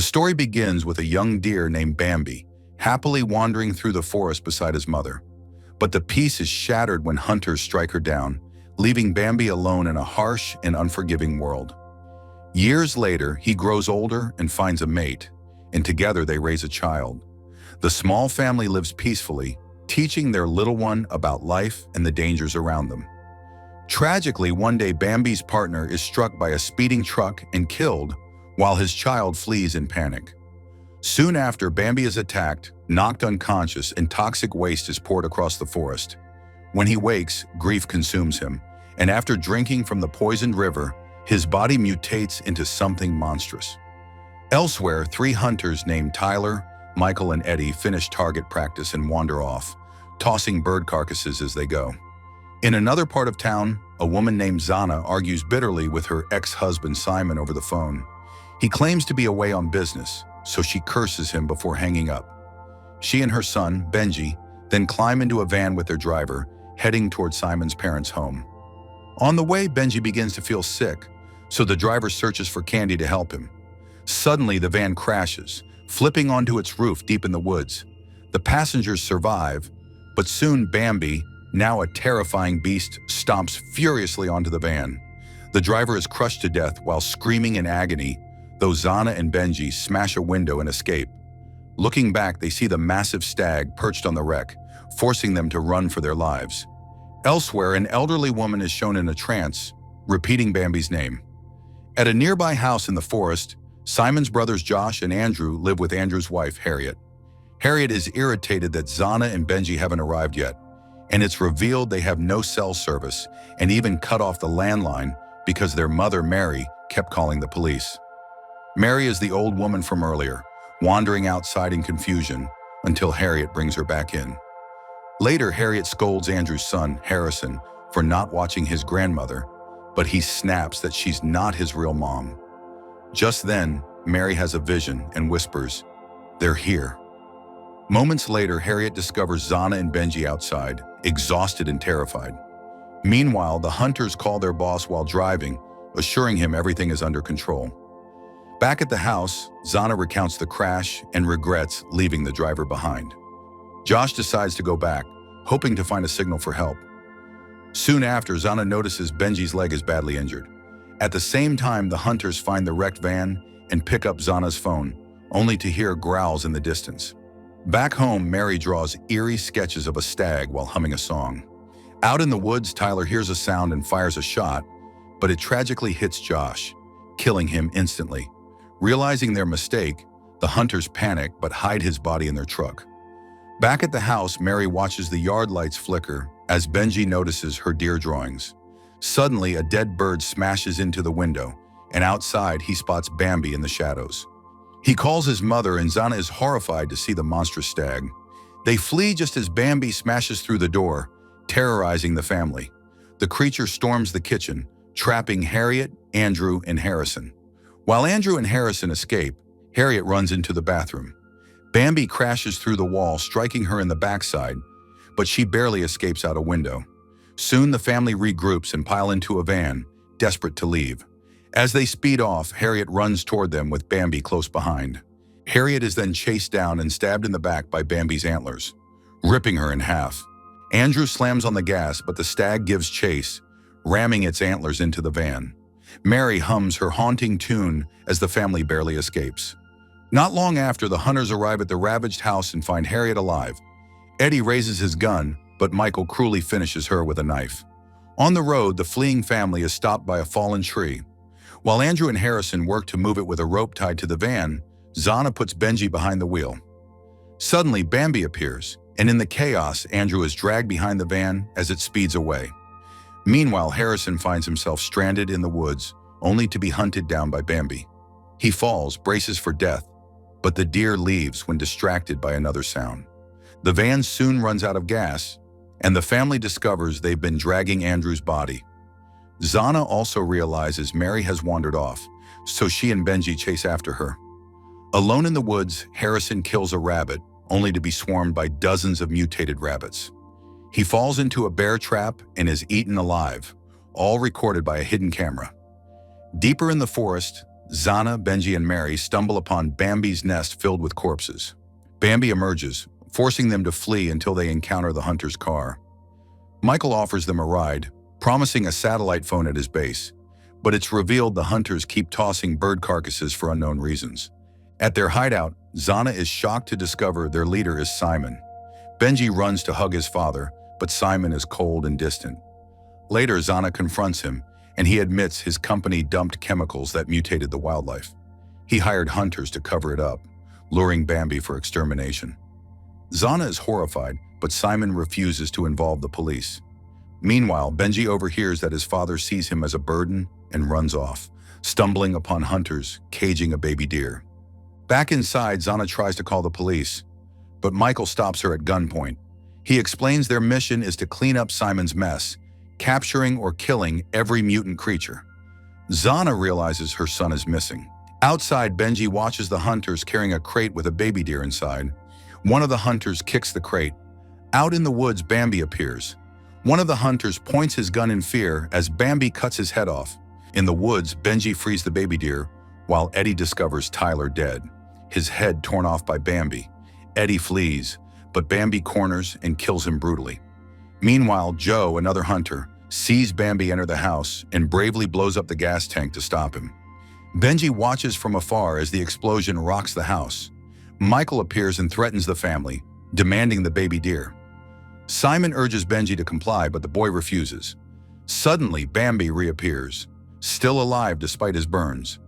The story begins with a young deer named Bambi, happily wandering through the forest beside his mother. But the peace is shattered when hunters strike her down, leaving Bambi alone in a harsh and unforgiving world. Years later, he grows older and finds a mate, and together they raise a child. The small family lives peacefully, teaching their little one about life and the dangers around them. Tragically, one day Bambi's partner is struck by a speeding truck and killed, while his child flees in panic. Soon after, Bambi is attacked, knocked unconscious, and toxic waste is poured across the forest. When he wakes, grief consumes him, and after drinking from the poisoned river, his body mutates into something monstrous. Elsewhere, 3 hunters named Tyler, Michael, and Eddie finish target practice and wander off, tossing bird carcasses as they go. In another part of town, a woman named Zana argues bitterly with her ex-husband Simon over the phone. He claims to be away on business, so she curses him before hanging up. She and her son, Benji, then climb into a van with their driver, heading toward Simon's parents' home. On the way, Benji begins to feel sick, so the driver searches for candy to help him. Suddenly, the van crashes, flipping onto its roof deep in the woods. The passengers survive, but soon Bambi, now a terrifying beast, stomps furiously onto the van. The driver is crushed to death while screaming in agony, though Zana and Benji smash a window and escape. Looking back, they see the massive stag perched on the wreck, forcing them to run for their lives. Elsewhere, an elderly woman is shown in a trance, repeating Bambi's name. At a nearby house in the forest, Simon's brothers Josh and Andrew live with Andrew's wife, Harriet. Harriet is irritated that Zana and Benji haven't arrived yet, and it's revealed they have no cell service and even cut off the landline because their mother, Mary, kept calling the police. Mary is the old woman from earlier, wandering outside in confusion until Harriet brings her back in. Later, Harriet scolds Andrew's son, Harrison, for not watching his grandmother, but he snaps that she's not his real mom. Just then, Mary has a vision and whispers, "They're here." Moments later, Harriet discovers Zana and Benji outside, exhausted and terrified. Meanwhile, the hunters call their boss while driving, assuring him everything is under control. Back at the house, Zana recounts the crash and regrets leaving the driver behind. Josh decides to go back, hoping to find a signal for help. Soon after, Zana notices Benji's leg is badly injured. At the same time, the hunters find the wrecked van and pick up Zana's phone, only to hear growls in the distance. Back home, Mary draws eerie sketches of a stag while humming a song. Out in the woods, Tyler hears a sound and fires a shot, but it tragically hits Josh, killing him instantly. Realizing their mistake, the hunters panic but hide his body in their truck. Back at the house, Mary watches the yard lights flicker as Benji notices her deer drawings. Suddenly, a dead bird smashes into the window, and outside he spots Bambi in the shadows. He calls his mother, and Zana is horrified to see the monstrous stag. They flee just as Bambi smashes through the door, terrorizing the family. The creature storms the kitchen, trapping Harriet, Andrew, and Harrison. While Andrew and Harrison escape, Harriet runs into the bathroom. Bambi crashes through the wall, striking her in the backside, but she barely escapes out a window. Soon the family regroups and pile into a van, desperate to leave. As they speed off, Harriet runs toward them with Bambi close behind. Harriet is then chased down and stabbed in the back by Bambi's antlers, ripping her in half. Andrew slams on the gas, but the stag gives chase, ramming its antlers into the van. Mary hums her haunting tune as the family barely escapes. Not long after, the hunters arrive at the ravaged house and find Harriet alive. Eddie raises his gun, but Michael cruelly finishes her with a knife. On the road, the fleeing family is stopped by a fallen tree. While Andrew and Harrison work to move it with a rope tied to the van, Zana puts Benji behind the wheel. Suddenly, Bambi appears, and in the chaos, Andrew is dragged behind the van as it speeds away. Meanwhile, Harrison finds himself stranded in the woods, only to be hunted down by Bambi. He falls, braces for death, but the deer leaves when distracted by another sound. The van soon runs out of gas, and the family discovers they've been dragging Andrew's body. Zana also realizes Mary has wandered off, so she and Benji chase after her. Alone in the woods, Harrison kills a rabbit, only to be swarmed by dozens of mutated rabbits. He falls into a bear trap and is eaten alive, all recorded by a hidden camera. Deeper in the forest, Zana, Benji, and Mary stumble upon Bambi's nest filled with corpses. Bambi emerges, forcing them to flee until they encounter the hunter's car. Michael offers them a ride, promising a satellite phone at his base, but it's revealed the hunters keep tossing bird carcasses for unknown reasons. At their hideout, Zana is shocked to discover their leader is Simon. Benji runs to hug his father, but Simon is cold and distant. Later, Zana confronts him, and he admits his company dumped chemicals that mutated the wildlife. He hired hunters to cover it up, luring Bambi for extermination. Zana is horrified, but Simon refuses to involve the police. Meanwhile, Benji overhears that his father sees him as a burden and runs off, stumbling upon hunters caging a baby deer. Back inside, Zana tries to call the police, but Michael stops her at gunpoint. He explains their mission is to clean up Simon's mess, capturing or killing every mutant creature. Zana realizes her son is missing. Outside, Benji watches the hunters carrying a crate with a baby deer inside. One of the hunters kicks the crate. Out in the woods, Bambi appears. One of the hunters points his gun in fear as Bambi cuts his head off. In the woods, Benji frees the baby deer, while Eddie discovers Tyler dead, his head torn off by Bambi. Eddie flees, but Bambi corners and kills him brutally. Meanwhile, Joe, another hunter, sees Bambi enter the house and bravely blows up the gas tank to stop him. Benji watches from afar as the explosion rocks the house. Michael appears and threatens the family, demanding the baby deer. Simon urges Benji to comply, but the boy refuses. Suddenly, Bambi reappears, still alive despite his burns.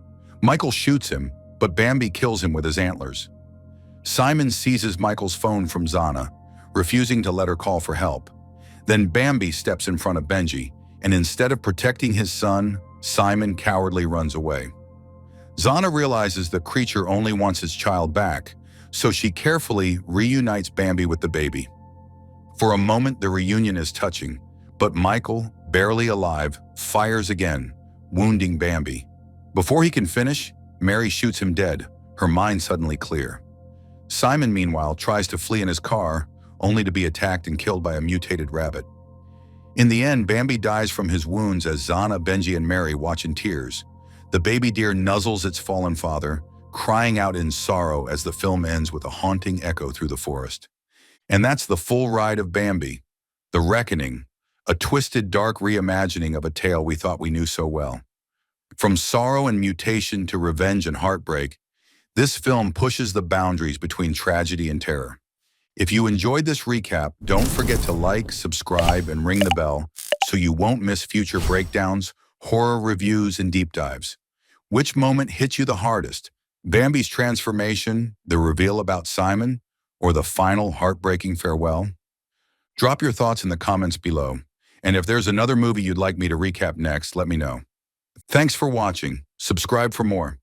Michael shoots him, but Bambi kills him with his antlers. Simon seizes Michael's phone from Zana, refusing to let her call for help. Then Bambi steps in front of Benji, and instead of protecting his son, Simon cowardly runs away. Zana realizes the creature only wants his child back, so she carefully reunites Bambi with the baby. For a moment, the reunion is touching, but Michael, barely alive, fires again, wounding Bambi. Before he can finish, Mary shoots him dead, her mind suddenly clear. Simon, meanwhile, tries to flee in his car, only to be attacked and killed by a mutated rabbit. In the end, Bambi dies from his wounds as Zana, Benji, and Mary watch in tears. The baby deer nuzzles its fallen father, crying out in sorrow as the film ends with a haunting echo through the forest. And that's the full ride of Bambi, The Reckoning, a twisted, dark reimagining of a tale we thought we knew so well. From sorrow and mutation to revenge and heartbreak, this film pushes the boundaries between tragedy and terror. If you enjoyed this recap, don't forget to like, subscribe, and ring the bell so you won't miss future breakdowns, horror reviews, and deep dives. Which moment hit you the hardest? Bambi's transformation, the reveal about Simon, or the final heartbreaking farewell? Drop your thoughts in the comments below. And if there's another movie you'd like me to recap next, let me know. Thanks for watching. Subscribe for more.